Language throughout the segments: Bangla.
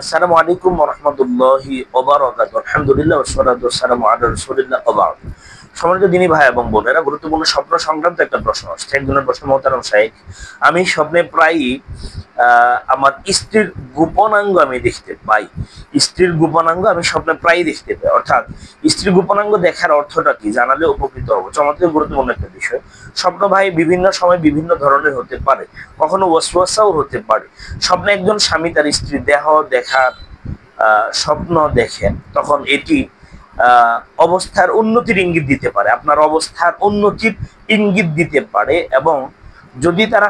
আসসালামু আলাইকুম ওয়া রাহমাতুল্লাহি ওয়া বারাকাতুহু। আলহামদুলিল্লাহ ওয়াসসালাতু ওয়াসসালামু আলা রাসূলিল্লাহ ওয়া বা'দ। সম্মানিত দিনী ভাই এবং বোনেরা, গুরুত্বপূর্ণ স্বপ্ন সংক্রান্ত একটা প্রশ্ন আসছে। একজনের প্রশ্ন, মোহতারাম শাইখ, আমি স্বপ্নে প্রায়ই আমার স্ত্রীর গোপনাঙ্গ আমি দেখতে পাই। স্ত্রীর গোপনাঙ্গ আমি স্বপ্নে প্রায়ই দেখতে পাই। অর্থাৎ স্ত্রীর গোপনাঙ্গ দেখার অর্থটা কি জানালে উপকৃত হবো। চমৎকার গুরুত্বপূর্ণ একটা বিষয়। স্বপ্ন ভাই বিভিন্ন সময় বিভিন্ন ধরনের হতে পারে, কখনো ওয়াসওয়াসাও হতে পারে। স্বপ্নে একজন স্বামী তার স্ত্রীর দেহ দেখার স্বপ্ন দেখেন, তখন এটি অবস্থার উন্নতির ইঙ্গিত দিতে পারে, আপনার অবস্থার উন্নতির ইঙ্গিত দিতে পারে। এবং যদি তারা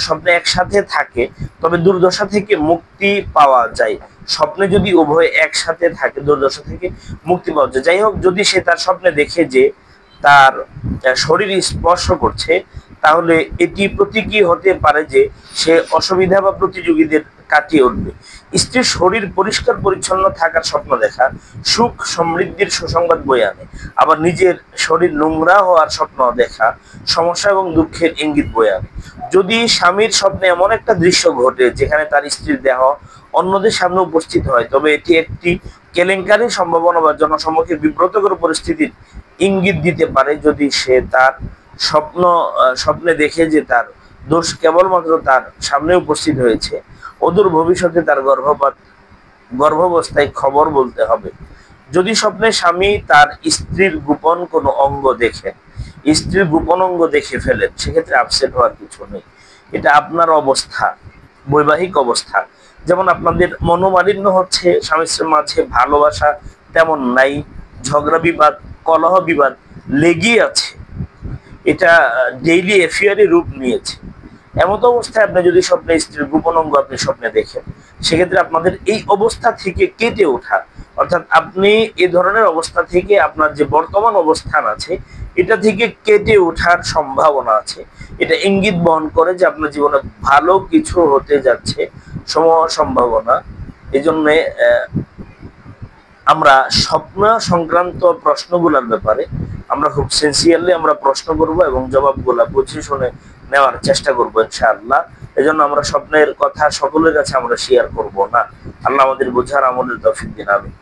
স্বপ্নে একসাথে থাকে, তবে দুর্দশা থেকে মুক্তি পাওয়া যায়। স্বপ্নে যদি উভয় একসাথে থাকে, দুর্দশা থেকে মুক্তি পাওয়া যায়। যাই হোক, যদি সে তার স্বপ্নে দেখে যে তার শরীর স্পর্শ করছে, তাহলে এটি প্রতীকী হতে পারে যে সে অসুবিধা বা প্রতিযোগীদের কাটিয়ে উঠবে। স্ত্রীর শরীর পরিষ্কার পরিচ্ছন্ন থাকার স্বপ্ন দেখা সুখ সমৃদ্ধির সুসংবাদ বয়ে আনে। আবার নিজের শরীর নোংরা হওয়ার স্বপ্ন দেখা সমস্যা এবং দুঃখের ইঙ্গিত বয়ে আনে। যদি স্বামীর স্বপ্নে এমন একটা দৃশ্য ঘটে যেখানে তার স্ত্রীর দেহ অন্যদের সামনে উপস্থিত হয়, তবে এটি একটি কেলেঙ্কারির সম্ভাবনা বা জনসম্মুখে বিব্রতকর পরিস্থিতির ইঙ্গিত দিতে পারে। যদি সে তার স্বপ্নে দেখে যে তার দোষ কেবলমাত্র তার সামনে উপস্থিত হয়েছে, অদূর ভবিষ্যতে তার গর্ভাবস্থায় খবর বলতে হবে। যদি স্বপ্নে স্বামী তার স্ত্রীর গোপন কোনো অঙ্গ দেখেন, স্ত্রীর গোপন অঙ্গ দেখে ফেলেন, সেক্ষেত্রে আপসেট হওয়ার কিছু নেই। এটা আপনার অবস্থা, বৈবাহিক অবস্থা। যেমন আপনাদের মনোমালিন্য হচ্ছে, স্বামী স্ত্রীর মাঝে ভালোবাসা তেমন নাই, ঝগড়া বিবাদ, কলহ বিবাদ লেগেই আছে, এটা ডেইলি এফেয়ারে রূপ নিয়েছে। এমত অবস্থায় আপনি যদি স্বপ্নে স্ত্রীর গোপন অঙ্গ আপনি স্বপ্নে দেখেন, সেক্ষেত্রে আপনাদের এই অবস্থা থেকে কেটে ওঠা, অর্থাৎ আপনি এ ধরনের অবস্থা থেকে আপনার যে বর্তমান অবস্থান আছে এটা থেকে কেটে ওঠার সম্ভাবনা আছে। এটা ইঙ্গিত বহন করে যে আপনার জীবনে ভালো কিছু হতে যাচ্ছে, সম্ভাবনা। এই জন্য আমরা স্বপ্ন সংক্রান্ত প্রশ্নগুলোর ব্যাপারে আমরা খুব সিনসিয়ারলি আমরা প্রশ্ন করব এবং জবাবগুলা বুঝে শুনে নেওয়ার চেষ্টা করবো ইনশাআল্লাহ। এজন্য আমরা স্বপ্নের কথা সকলের কাছে আমরা শেয়ার করব না। আল্লাহ আমাদের বোঝার আমলের তৌফিক দিন, আমিন।